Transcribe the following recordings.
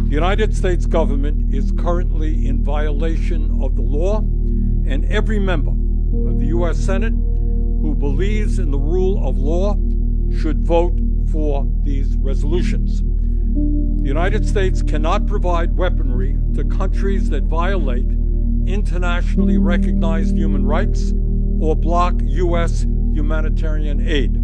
The United States government is currently in violation of the law, and every member of the U.S. Senate who believes in the rule of law should vote for these resolutions. The United States cannot provide weaponry to countries that violate internationally recognized human rights or block U.S. humanitarian aid.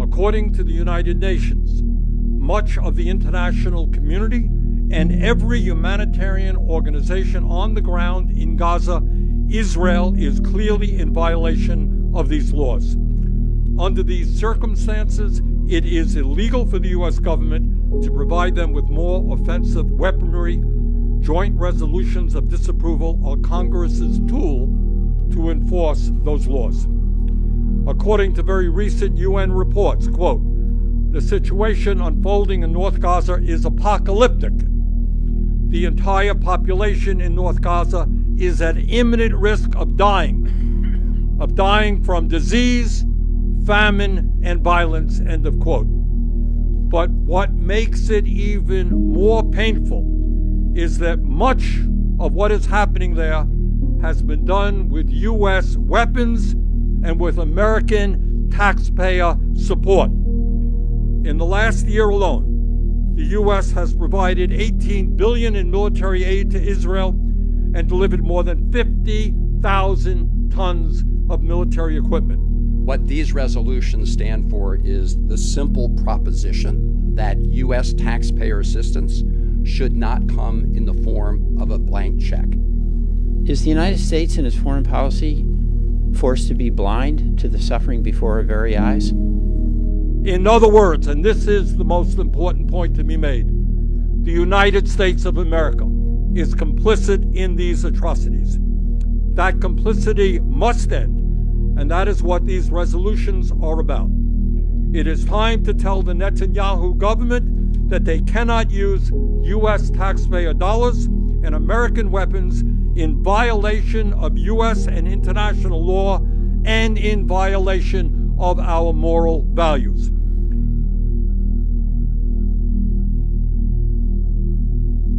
According to the United Nations, much of the international community and every humanitarian organization on the ground in Gaza, Israel is clearly in violation of these laws. Under these circumstances, it is illegal for the U.S. government to provide them with more offensive weaponry. Joint resolutions of disapproval are Congress's tool to enforce those laws. According to very recent UN reports, quote, the situation unfolding in North Gaza is apocalyptic. The entire population in North Gaza is at imminent risk of dying from disease, famine, and violence, end of quote. But what makes it even more painful is that much of what is happening there has been done with U.S. weapons and with American taxpayer support. In the last year alone, the U.S. has provided $18 billion in military aid to Israel and delivered more than 50,000 tons of military equipment. What these resolutions stand for is the simple proposition that U.S. taxpayer assistance should not come in the form of a blank check. Is the United States in its foreign policy forced to be blind to the suffering before our very eyes? In other words, and this is the most important point to be made, the United States of America is complicit in these atrocities. That complicity must end, and that is what these resolutions are about. It is time to tell the Netanyahu government that they cannot use U.S. taxpayer dollars and American weapons in violation of U.S. and international law and in violation of our moral values.